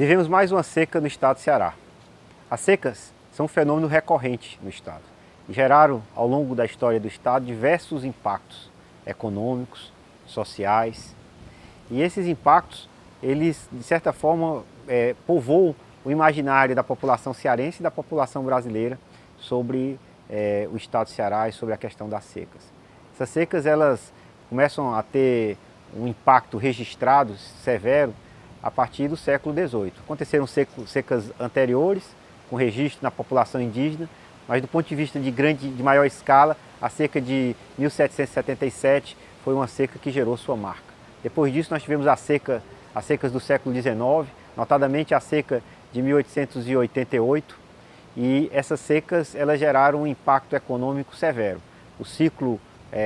vivemos mais uma seca no estado do Ceará. As secas são um fenômeno recorrente no estado e geraram, ao longo da história do estado, diversos impactos econômicos, sociais. E esses impactos, eles, de certa forma, povoam o imaginário da população cearense e da população brasileira sobre o estado do Ceará e sobre a questão das secas. Essas secas, elas começam a ter um impacto registrado severo a partir do século XVIII. Aconteceram secas anteriores, com registro na população indígena, mas do ponto de vista de maior escala, a seca de 1777 foi uma seca que gerou sua marca. Depois disso nós tivemos as secas do século XIX, notadamente a seca de 1888, e essas secas elas geraram um impacto econômico severo. O ciclo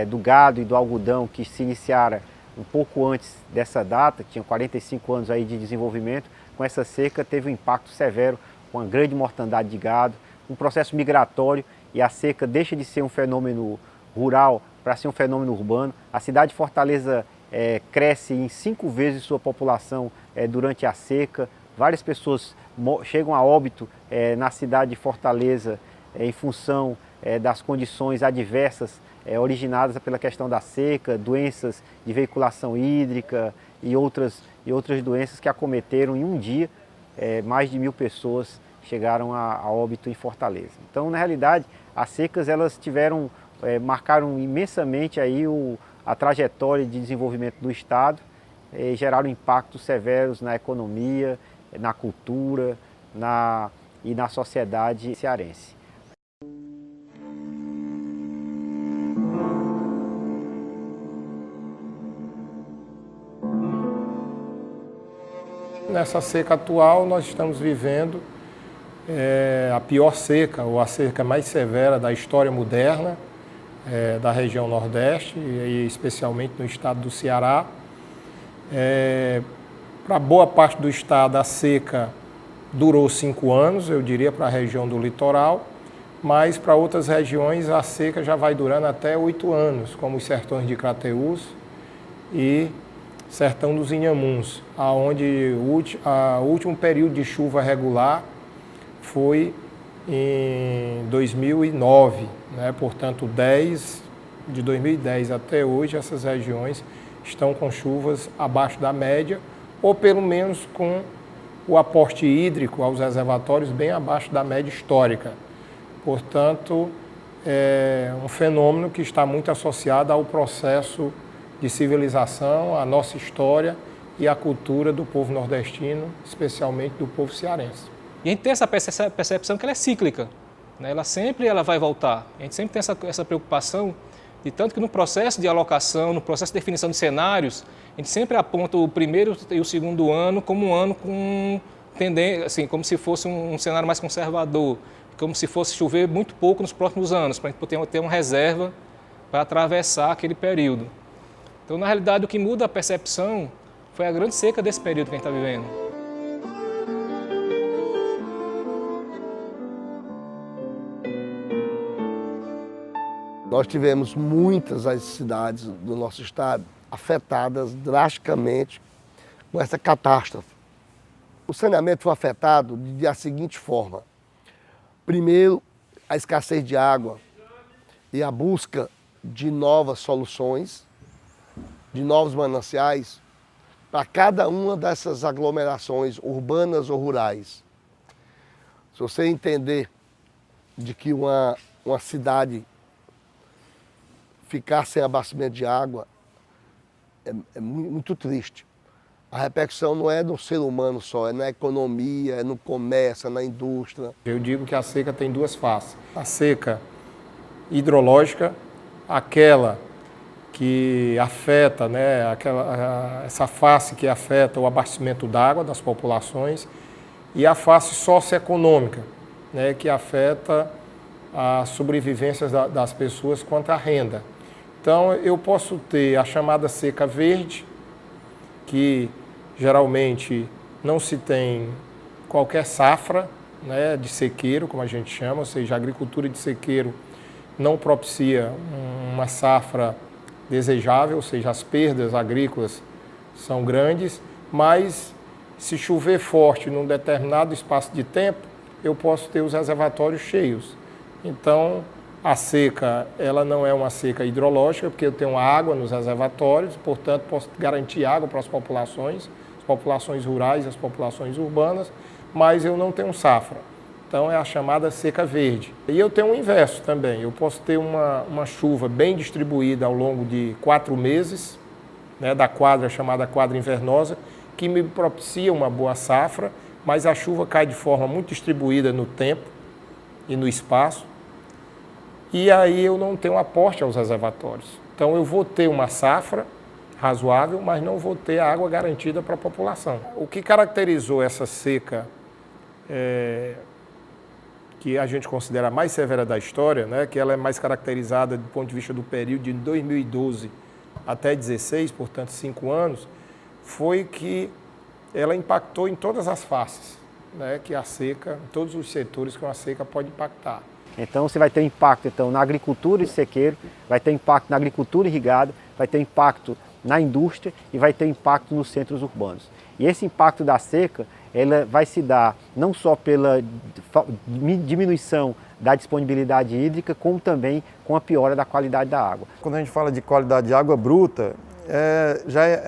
do gado e do algodão, que se iniciara um pouco antes dessa data, tinha 45 anos aí de desenvolvimento, com essa seca teve um impacto severo, com uma grande mortandade de gado, um processo migratório, e a seca deixa de ser um fenômeno rural para ser um fenômeno urbano. A cidade de Fortaleza cresce em 5 vezes sua população durante a seca. Várias pessoas chegam a óbito na cidade de Fortaleza em função das condições adversas originadas pela questão da seca, doenças de veiculação hídrica e outras doenças que acometeram em um dia. Mais de 1000 pessoas chegaram a óbito em Fortaleza. Então, na realidade, as secas elas marcaram imensamente aí a trajetória de desenvolvimento do estado, geraram impactos severos na economia, na cultura e na sociedade cearense. Nessa seca atual, nós estamos vivendo a pior seca, ou a seca mais severa da história moderna da região Nordeste, e especialmente no estado do Ceará. Para boa parte do estado, a seca durou 5 anos, eu diria, para a região do litoral, mas para outras regiões a seca já vai durando até 8 anos, como os sertões de Crateús e Sertão dos Inhamuns, onde o último período de chuva regular foi em 2009, né? Portanto, de 2010 até hoje, essas regiões estão com chuvas abaixo da média, ou pelo menos com o aporte hídrico aos reservatórios bem abaixo da média histórica. Portanto, é um fenômeno que está muito associado ao processo de civilização, à nossa história e à cultura do povo nordestino, especialmente do povo cearense. E a gente tem essa percepção que ela é cíclica, né? Ela vai voltar. A gente sempre tem essa preocupação, de tanto que no processo de alocação, no processo de definição de cenários, a gente sempre aponta o primeiro e o segundo ano como um ano com tendência, assim, como se fosse um cenário mais conservador, como se fosse chover muito pouco nos próximos anos, para a gente poder ter uma reserva para atravessar aquele período. Então, na realidade, o que muda a percepção foi a grande seca desse período que a gente está vivendo. Nós tivemos muitas as cidades do nosso estado afetadas drasticamente com essa catástrofe. O saneamento foi afetado da seguinte forma. Primeiro, a escassez de água e a busca de novas soluções, de novos mananciais, para cada uma dessas aglomerações urbanas ou rurais. Se você entender de que uma cidade ficar sem abastecimento de água é muito triste. A repercussão não é no ser humano só, é na economia, é no comércio, é na indústria. Eu digo que a seca tem 2 faces. A seca hidrológica, aquela que afeta, né, essa face que afeta o abastecimento d'água das populações, e a face socioeconômica, né, que afeta a sobrevivência das pessoas quanto à renda. Então, eu posso ter a chamada seca verde, que geralmente não se tem qualquer safra, né, de sequeiro, como a gente chama, ou seja, a agricultura de sequeiro não propicia uma safra desejável, ou seja, as perdas agrícolas são grandes, mas Se chover forte num determinado espaço de tempo, eu posso ter os reservatórios cheios. Então, a seca, ela não é uma seca hidrológica, porque eu tenho água nos reservatórios, portanto, posso garantir água para as populações rurais, as populações urbanas, mas eu não tenho safra. Então, é a chamada seca verde. E eu tenho o inverso também. Eu posso ter uma chuva bem distribuída ao longo de 4 meses, né, da quadra chamada quadra invernosa, que me propicia uma boa safra, mas a chuva cai de forma muito distribuída no tempo e no espaço, e aí eu não tenho aporte aos reservatórios. Então eu vou ter uma safra razoável, mas não vou ter a água garantida para a população. O que caracterizou essa seca, que a gente considera a mais severa da história, né, que ela é mais caracterizada do ponto de vista do período de 2012 até 2016, portanto 5 anos, foi que ela impactou em todas as faces, né, que a seca, em todos os setores que uma seca pode impactar. Então você vai ter impacto na agricultura e sequeiro, vai ter impacto na agricultura irrigada, vai ter impacto na indústria e vai ter impacto nos centros urbanos. E esse impacto da seca, ela vai se dar não só pela diminuição da disponibilidade hídrica, como também com a piora da qualidade da água. Quando a gente fala de qualidade de água bruta,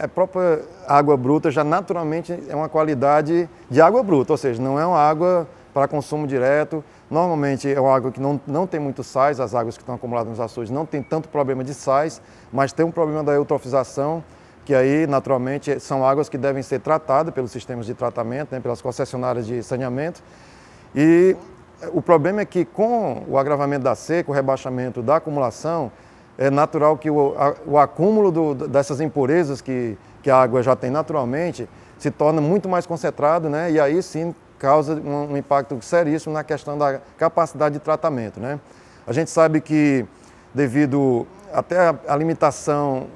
a própria água bruta já naturalmente é uma qualidade de água bruta, ou seja, não é uma água para consumo direto. Normalmente é uma água que não tem muito sais, as águas que estão acumuladas nos açudes não tem tanto problema de sais, mas tem um problema da eutrofização, que aí naturalmente são águas que devem ser tratadas pelos sistemas de tratamento, né, pelas concessionárias de saneamento. E o problema é que com o agravamento da seca, o rebaixamento da acumulação, é natural que o acúmulo dessas impurezas que a água já tem naturalmente se torna muito mais concentrado, né, e aí sim causa um impacto seríssimo na questão da capacidade de tratamento, né? A gente sabe que devido até à limitação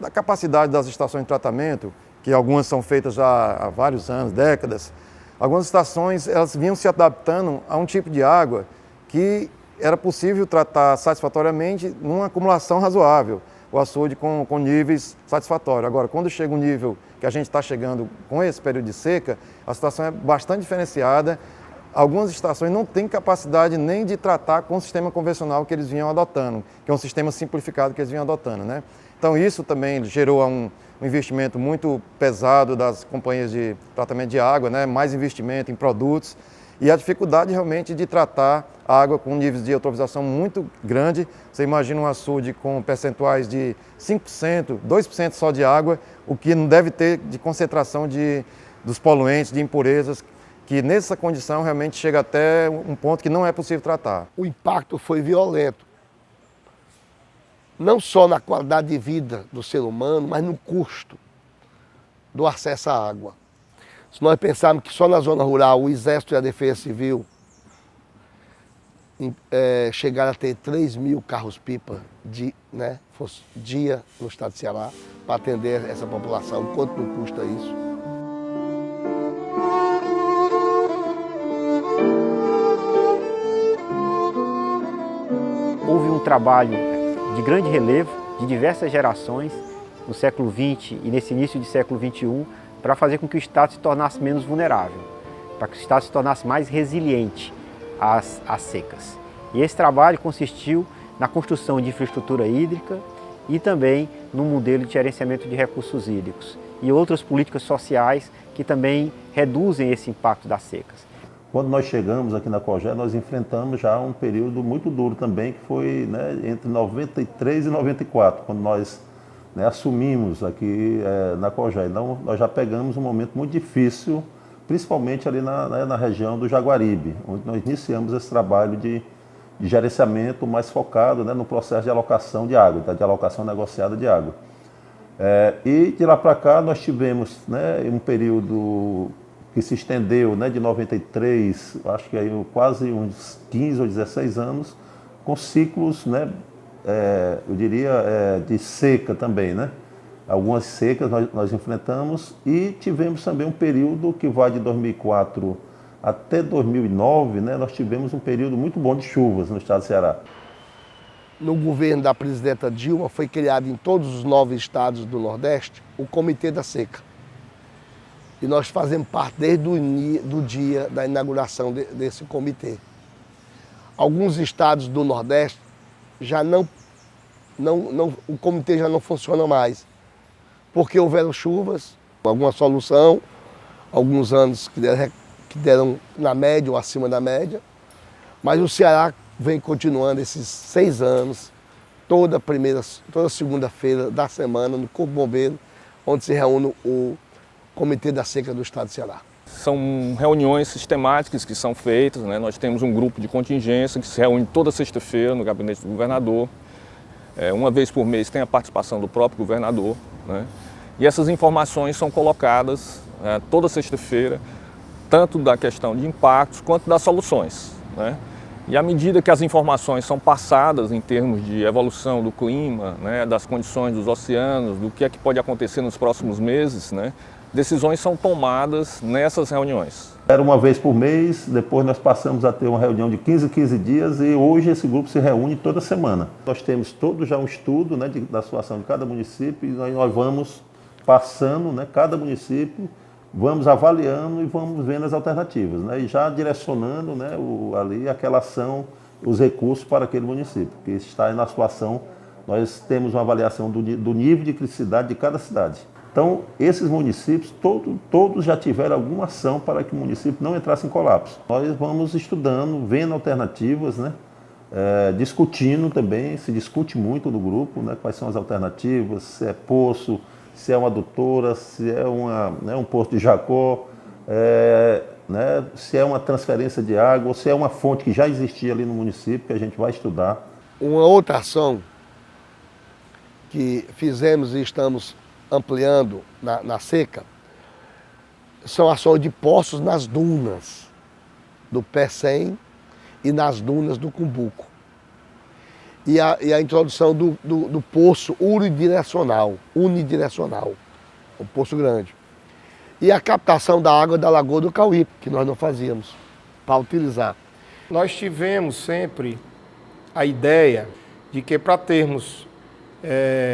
da capacidade das estações de tratamento, que algumas são feitas já há vários anos, décadas, algumas estações elas vinham se adaptando a um tipo de água que era possível tratar satisfatoriamente numa acumulação razoável, o açude com níveis satisfatórios. Agora, quando chega um nível que a gente está chegando com esse período de seca, a situação é bastante diferenciada. Algumas estações não têm capacidade nem de tratar com o sistema convencional que eles vinham adotando, que é um sistema simplificado que eles vinham adotando, né? Então isso também gerou um investimento muito pesado das companhias de tratamento de água, né? Mais investimento em produtos e a dificuldade realmente de tratar a água com níveis de eutrofização muito grande. Você imagina um açude com percentuais de 5%, 2% só de água, o que não deve ter de concentração dos poluentes, de impurezas, que nessa condição realmente chega até um ponto que não é possível tratar. O impacto foi violento, não só na qualidade de vida do ser humano, mas no custo do acesso à água. Se nós pensarmos que só na zona rural o Exército e a Defesa Civil chegaram a ter 3.000 carros-pipa dia no estado de Ceará para atender essa população, quanto não custa isso? Houve um trabalho de grande relevo, de diversas gerações, no século XX e nesse início de século XXI, para fazer com que o Estado se tornasse menos vulnerável, para que o Estado se tornasse mais resiliente às secas. E esse trabalho consistiu na construção de infraestrutura hídrica e também no modelo de gerenciamento de recursos hídricos e outras políticas sociais que também reduzem esse impacto das secas. Quando nós chegamos aqui na COGÉ, nós enfrentamos já um período muito duro também, que foi, né, entre 93 e 94, quando nós, né, assumimos aqui na COGÉ. Então, nós já pegamos um momento muito difícil, principalmente ali na região do Jaguaribe, onde nós iniciamos esse trabalho de gerenciamento mais focado, né, no processo de alocação de água, de alocação negociada de água. E de lá para cá nós tivemos, né, um período que se estendeu, né, de 93, acho que aí quase uns 15 ou 16 anos, com ciclos, né, eu diria, de seca também, né? Algumas secas nós enfrentamos e tivemos também um período que vai de 2004 até 2009, né, nós tivemos um período muito bom de chuvas no estado do Ceará. No governo da presidenta Dilma foi criado em todos os 9 estados do Nordeste o Comitê da Seca. E nós fazemos parte desde do dia da inauguração desse comitê. Alguns estados do Nordeste já o comitê já não funciona mais, porque houveram chuvas, alguma solução, alguns anos que deram na média ou acima da média, mas o Ceará vem continuando esses 6 anos, toda segunda-feira da semana, no Corpo Bombeiro, onde se reúne o Comitê da Seca do Estado do Ceará. São reuniões sistemáticas que são feitas, né? Nós temos um grupo de contingência que se reúne toda sexta-feira no gabinete do governador. Uma vez por mês tem a participação do próprio governador, né? E essas informações são colocadas toda sexta-feira, tanto da questão de impactos quanto das soluções, né? E à medida que as informações são passadas em termos de evolução do clima, né, das condições dos oceanos, do que é que pode acontecer nos próximos meses, né, decisões são tomadas nessas reuniões. Era uma vez por mês, depois nós passamos a ter uma reunião de 15 dias e hoje esse grupo se reúne toda semana. Nós temos todo já um estudo, né, da situação de cada município e nós vamos passando, né, cada município, vamos avaliando e vamos vendo as alternativas, né, e já direcionando, né, ali aquela ação, os recursos para aquele município, que está na situação, nós temos uma avaliação do nível de criticidade de cada cidade. Então, esses municípios, todos já tiveram alguma ação para que o município não entrasse em colapso. Nós vamos estudando, vendo alternativas, né? Discutindo também, se discute muito no grupo, né? Quais são as alternativas, se é poço, se é uma adutora, se é um poço de Jacó, né? Se é uma transferência de água, ou se é uma fonte que já existia ali no município, que a gente vai estudar. Uma outra ação que fizemos e estamos ampliando na seca, são ações de poços nas dunas do Pecém e nas dunas do Cumbuco. E a introdução do poço unidirecional, um poço grande. E a captação da água da Lagoa do Cauí, que nós não fazíamos, para utilizar. Nós tivemos sempre a ideia de que para termos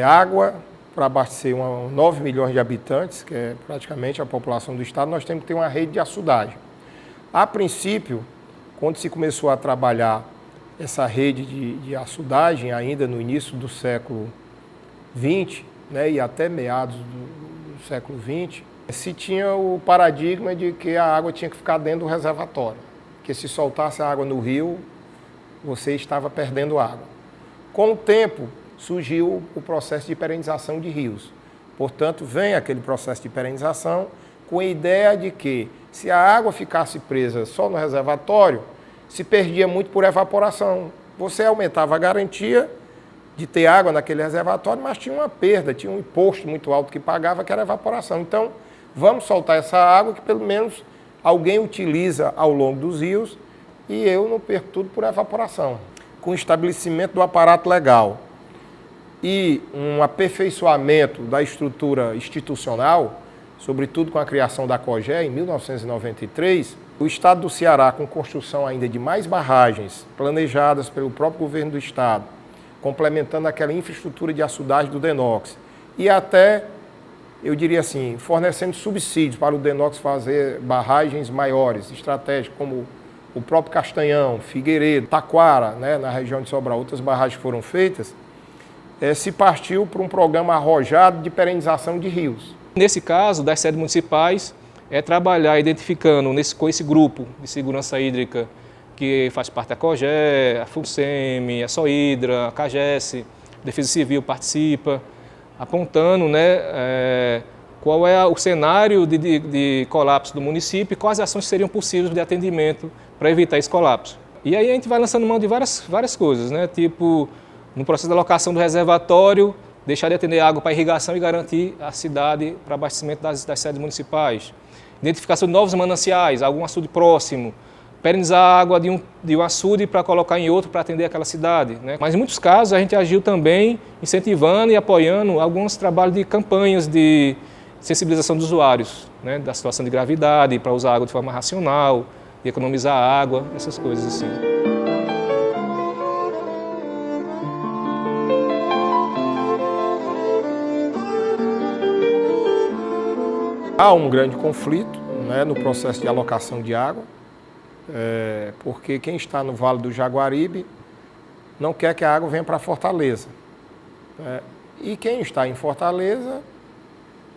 água, para abastecer 9 milhões de habitantes, que é praticamente a população do estado, nós temos que ter uma rede de açudagem. A princípio, quando se começou a trabalhar essa rede de açudagem, ainda no início do século XX, né, e até meados do século XX, se tinha o paradigma de que a água tinha que ficar dentro do reservatório, que se soltasse a água no rio, você estava perdendo água. Com o tempo, surgiu o processo de perenização de rios. Portanto, vem aquele processo de perenização com a ideia de que, se a água ficasse presa só no reservatório, se perdia muito por evaporação. Você aumentava a garantia de ter água naquele reservatório, mas tinha uma perda, tinha um imposto muito alto que pagava, que era a evaporação. Então, vamos soltar essa água que pelo menos alguém utiliza ao longo dos rios e eu não perco tudo por evaporação. Com o estabelecimento do aparato legal e um aperfeiçoamento da estrutura institucional, sobretudo com a criação da COGÉ em 1993, o estado do Ceará, com construção ainda de mais barragens planejadas pelo próprio governo do estado, complementando aquela infraestrutura de açudagem do DENOX, e até, eu diria assim, fornecendo subsídios para o DENOX fazer barragens maiores, estratégicas, como o próprio Castanhão, Figueiredo, Taquara, né, na região de Sobral, outras barragens que foram feitas, se partiu para um programa arrojado de perenização de rios. Nesse caso, das sedes municipais, trabalhar identificando com esse grupo de segurança hídrica que faz parte da COGÉ, a FUNSEMI, a SOHIDRA, a CAGES, a Defesa Civil participa, apontando, né, qual é o cenário de colapso do município e quais ações seriam possíveis de atendimento para evitar esse colapso. E aí a gente vai lançando mão de várias coisas, né, tipo, no processo da alocação do reservatório, deixar de atender água para irrigação e garantir a cidade para abastecimento das sedes municipais. Identificação de novos mananciais, algum açude próximo, perenizar a água de um açude para colocar em outro para atender aquela cidade, né? Mas em muitos casos a gente agiu também incentivando e apoiando alguns trabalhos de campanhas de sensibilização dos usuários, né? Da situação de gravidade, para usar água de forma racional, de economizar água, essas coisas assim. Há um grande conflito, né, no processo de alocação de água, porque quem está no Vale do Jaguaribe não quer que a água venha para Fortaleza. E quem está em Fortaleza,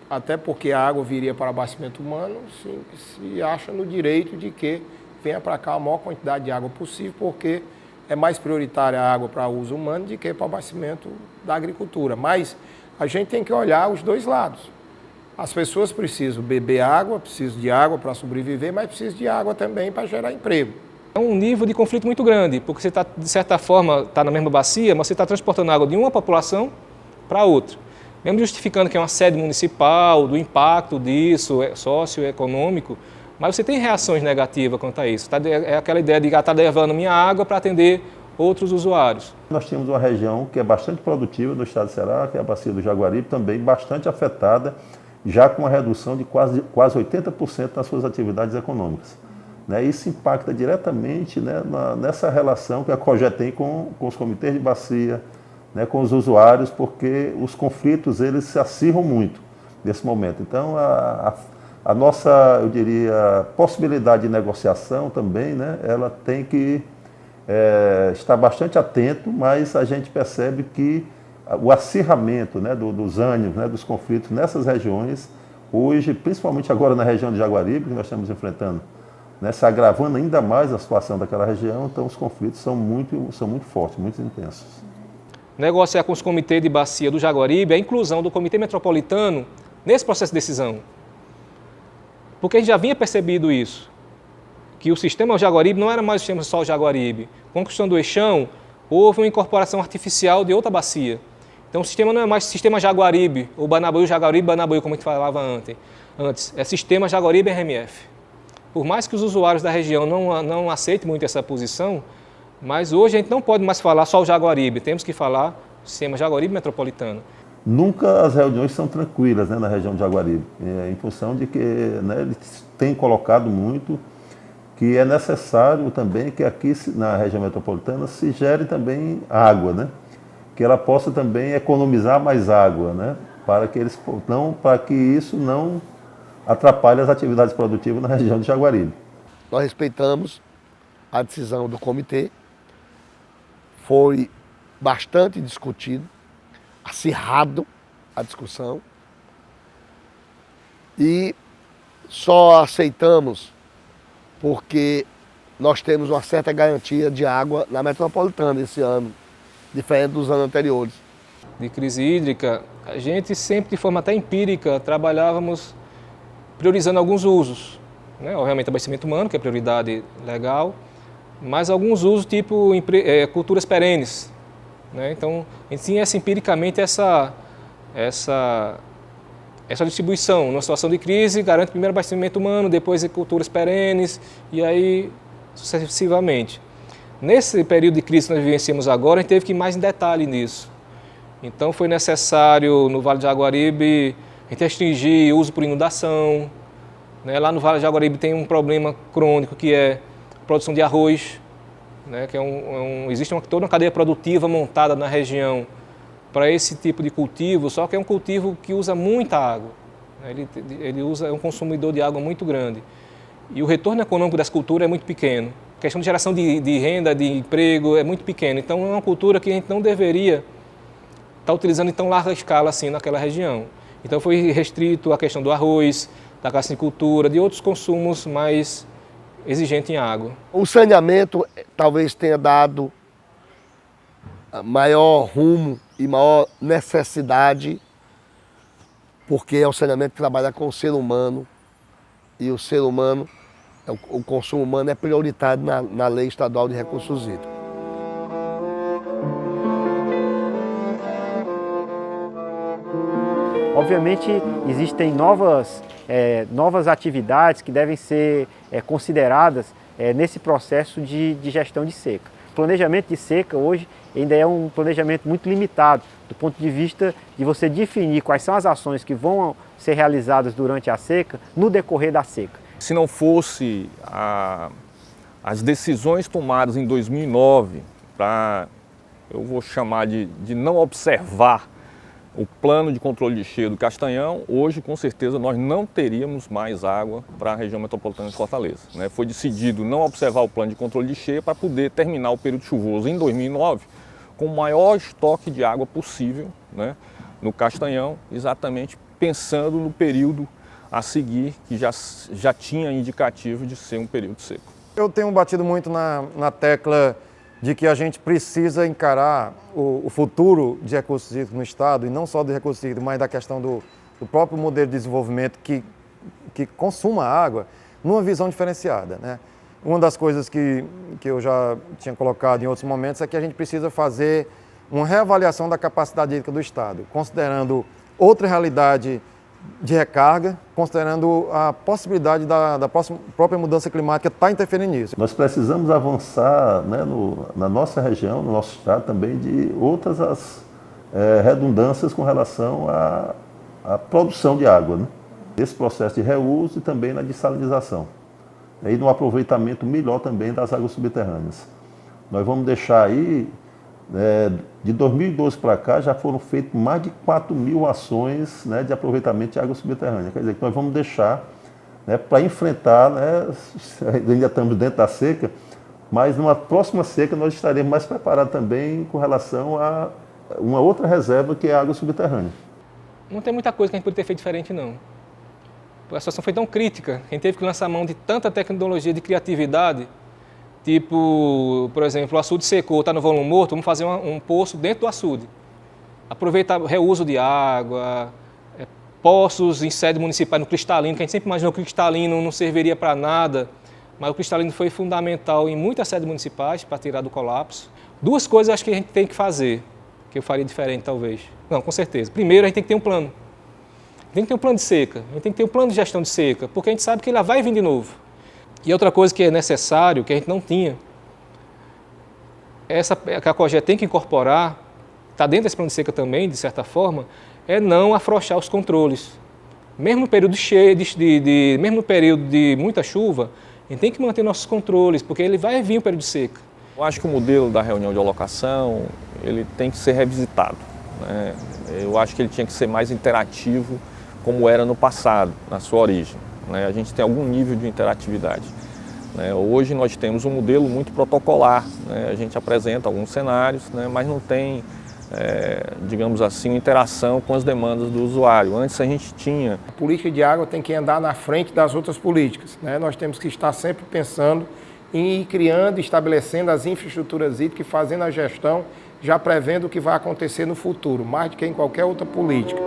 até porque a água viria para abastecimento humano, se acha no direito de que venha para cá a maior quantidade de água possível, porque é mais prioritária a água para uso humano do que para abastecimento da agricultura. Mas a gente tem que olhar os dois lados. As pessoas precisam beber água, precisam de água para sobreviver, mas precisam de água também para gerar emprego. É um nível de conflito muito grande, porque você está, de certa forma, está na mesma bacia, mas você está transportando água de uma população para outra. Mesmo justificando que é uma sede municipal, do impacto disso, socioeconômico, mas você tem reações negativas quanto a isso. É aquela ideia de estar levando minha água para atender outros usuários. Nós tínhamos uma região que é bastante produtiva no estado do Ceará, que é a bacia do Jaguaribe, também bastante afetada, já com uma redução de quase 80% nas suas atividades econômicas. Isso impacta diretamente, nessa relação que a COGÉ tem com os comitês de bacia, com os usuários, porque os conflitos eles se acirram muito nesse momento. Então, a nossa, eu diria, possibilidade de negociação também, ela tem que estar bastante atento, mas a gente percebe que o acirramento dos ânimos, dos conflitos nessas regiões, hoje, principalmente agora na região de Jaguaribe, que nós estamos enfrentando, se agravando ainda mais a situação daquela região, então os conflitos são muito fortes, muito intensos. Negociar com os comitês de bacia do Jaguaribe é a inclusão do Comitê Metropolitano nesse processo de decisão. Porque a gente já vinha percebido isso, que o sistema Jaguaribe não era mais o sistema só Jaguaribe. Com a construção do eixão, houve uma incorporação artificial de outra bacia. Então o sistema não é mais sistema Jaguaribe, ou Banabuí, Jaguaribe, Banabuí, como a gente falava antes. É sistema Jaguaribe RMF. Por mais que os usuários da região não aceitem muito essa posição, mas hoje a gente não pode mais falar só o Jaguaribe, temos que falar o sistema Jaguaribe Metropolitano. Nunca as reuniões são tranquilas na região de Jaguaribe, em função de que eles têm colocado muito que é necessário também que aqui na região metropolitana se gere também água, que ela possa também economizar mais água, para que isso não atrapalhe as atividades produtivas na região de Jaguaribe. Nós respeitamos a decisão do comitê, foi bastante discutido, acirrado a discussão, e só aceitamos porque nós temos uma certa garantia de água na metropolitana esse ano, diferente dos anos anteriores. De crise hídrica, a gente sempre de forma até empírica trabalhávamos priorizando alguns usos, obviamente abastecimento humano, que é prioridade legal, mas alguns usos tipo culturas perenes. Então, a gente tinha empiricamente essa distribuição. Numa situação de crise, garante primeiro abastecimento humano, depois culturas perenes e aí sucessivamente. Nesse período de crise que nós vivenciamos agora, a gente teve que ir mais em detalhe nisso. Então, foi necessário, no Vale do Jaguaribe, a gente restringir o uso por inundação. Lá no Vale do Jaguaribe tem um problema crônico que é a produção de arroz, que existe toda uma cadeia produtiva montada na região para esse tipo de cultivo, só que é um cultivo que usa muita água. É um consumidor de água muito grande. E o retorno econômico dessa cultura é muito pequeno. A questão de geração de renda, de emprego é muito pequeno. Então, é uma cultura que a gente não deveria estar utilizando em tão larga escala assim naquela região. Então, foi restrito a questão do arroz, da cassinicultura, de outros consumos mais exigentes em água. O saneamento talvez tenha dado maior rumo e maior necessidade, porque é o saneamento que trabalha com o ser humano, e o ser humano, o consumo humano é prioritário na Lei Estadual de Recursos Hídricos. Obviamente, existem novas atividades que devem ser consideradas nesse processo de gestão de seca. O planejamento de seca hoje ainda é um planejamento muito limitado, do ponto de vista de você definir quais são as ações que vão ser realizadas durante a seca, no decorrer da seca. Se não fosse as decisões tomadas em 2009 para, eu vou chamar de não observar o plano de controle de cheia do Castanhão, hoje com certeza nós não teríamos mais água para a região metropolitana de Fortaleza, né? Foi decidido não observar o plano de controle de cheia para poder terminar o período chuvoso em 2009 com o maior estoque de água possível, né, no Castanhão, exatamente pensando no período a seguir, que já tinha indicativo de ser um período seco. Eu tenho batido muito na tecla de que a gente precisa encarar o futuro de recursos hídricos no Estado, e não só de recursos hídricos, mas da questão do próprio modelo de desenvolvimento que consuma água, numa visão diferenciada, né? Uma das coisas que eu já tinha colocado em outros momentos é que a gente precisa fazer uma reavaliação da capacidade hídrica do Estado, considerando outra realidade de recarga, considerando a possibilidade da própria mudança climática estar interferindo nisso. Nós precisamos avançar, né, na nossa região, no nosso estado também, de outras redundâncias com relação à produção de água, né? Esse processo de reuso e também na dessalinização. E no aproveitamento melhor também das águas subterrâneas. Nós vamos deixar aí, de 2012 para cá, já foram feitas mais de 4.000 ações, né, de aproveitamento de água subterrânea. Quer dizer, que nós vamos deixar, né, para enfrentar, né, ainda estamos dentro da seca, mas numa próxima seca nós estaremos mais preparados também com relação a uma outra reserva que é a água subterrânea. Não tem muita coisa que a gente poderia ter feito diferente, não. A situação foi tão crítica, a gente teve que lançar mão de tanta tecnologia de criatividade, tipo, por exemplo, o açude secou, está no volume morto, vamos fazer um poço dentro do açude. Aproveitar o reuso de água, poços em sede municipal no cristalino, que a gente sempre imaginou que o cristalino não serviria para nada, mas o cristalino foi fundamental em muitas sedes municipais para tirar do colapso. Duas coisas acho que a gente tem que fazer, que eu faria diferente talvez. Não, com certeza. Primeiro, a gente tem que ter um plano. Tem que ter um plano de seca, a gente tem que ter um plano de gestão de seca, porque a gente sabe que ela vai vir de novo. E outra coisa que é necessário, que a gente não tinha, que a COGE tem que incorporar, está dentro desse plano de seca também, de certa forma, é não afrouxar os controles. Mesmo no período cheio, mesmo no período de muita chuva, a gente tem que manter nossos controles, porque ele vai vir um período de seca. Eu acho que o modelo da reunião de alocação, ele tem que ser revisitado, né? Eu acho que ele tinha que ser mais interativo, como era no passado, na sua origem, né? A gente tem algum nível de interatividade, né? Hoje nós temos um modelo muito protocolar, né? A gente apresenta alguns cenários, né? Mas não tem, digamos assim, interação com as demandas do usuário. Antes a gente tinha... A política de água tem que andar na frente das outras políticas, né? Nós temos que estar sempre pensando em ir criando, estabelecendo as infraestruturas hídricas e fazendo a gestão, já prevendo o que vai acontecer no futuro, mais do que em qualquer outra política.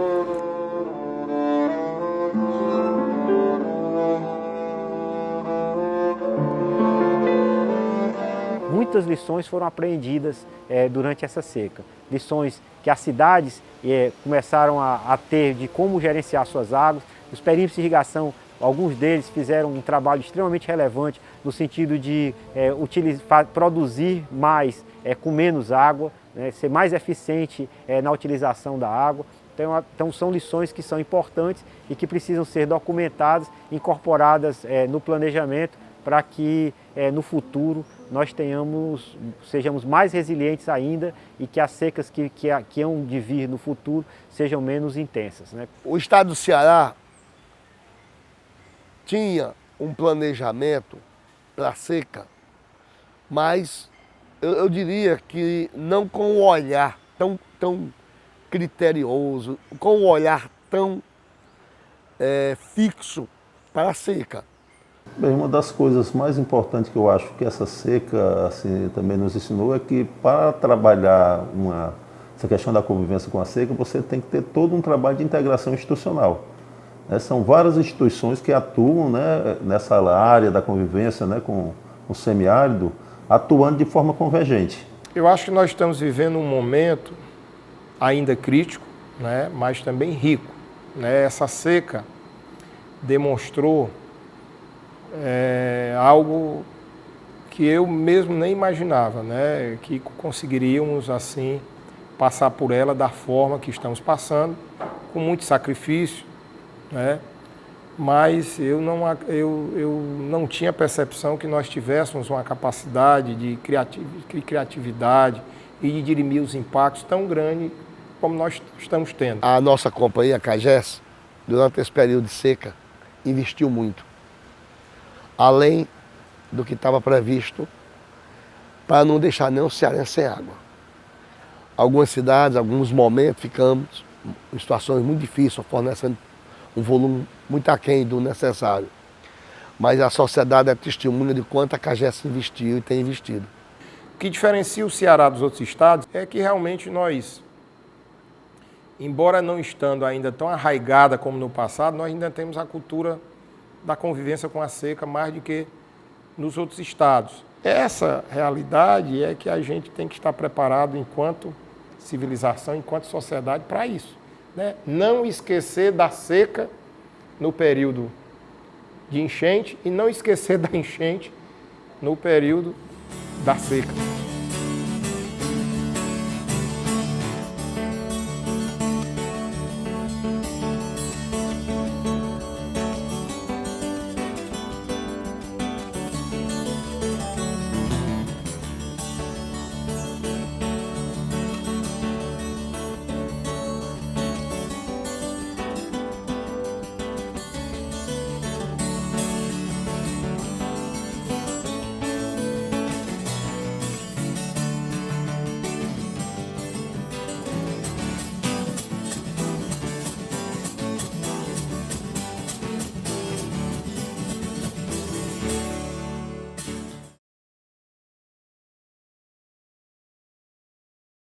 Muitas lições foram aprendidas durante essa seca. Lições que as cidades começaram a ter de como gerenciar suas águas. Os perímetros de irrigação, alguns deles fizeram um trabalho extremamente relevante no sentido de produzir mais com menos água, né, ser mais eficiente na utilização da água. Então são lições que são importantes e que precisam ser documentadas, incorporadas no planejamento para que no futuro nós sejamos mais resilientes ainda e que as secas que hão de vir no futuro sejam menos intensas, né? O estado do Ceará tinha um planejamento para a seca, mas eu diria que não com um olhar tão criterioso, com um olhar tão fixo para a seca. Bem, uma das coisas mais importantes que eu acho que essa seca assim, também nos ensinou é que para trabalhar essa questão da convivência com a seca, você tem que ter todo um trabalho de integração institucional. São várias instituições que atuam, né, nessa área da convivência, né, com o semiárido, atuando de forma convergente. Eu acho que nós estamos vivendo um momento ainda crítico, né, mas também rico, né? Essa seca demonstrou algo que eu mesmo nem imaginava, né, que conseguiríamos assim passar por ela da forma que estamos passando, com muito sacrifício, né? Mas eu não tinha percepção que nós tivéssemos uma capacidade de criatividade e de dirimir os impactos tão grande como nós estamos tendo. A nossa companhia, a CAGES, durante esse período de seca, investiu muito. Além do que estava previsto, para não deixar nenhum cearense sem água. Algumas cidades, alguns momentos, ficamos em situações muito difíceis, fornecendo um volume muito aquém do necessário. Mas a sociedade é testemunha de quanto a CAGES investiu e tem investido. O que diferencia o Ceará dos outros estados é que realmente nós, embora não estando ainda tão arraigada como no passado, nós ainda temos a cultura da convivência com a seca mais do que nos outros estados. Essa realidade é que a gente tem que estar preparado enquanto civilização, enquanto sociedade para isso, né? Não esquecer da seca no período de enchente e não esquecer da enchente no período da seca.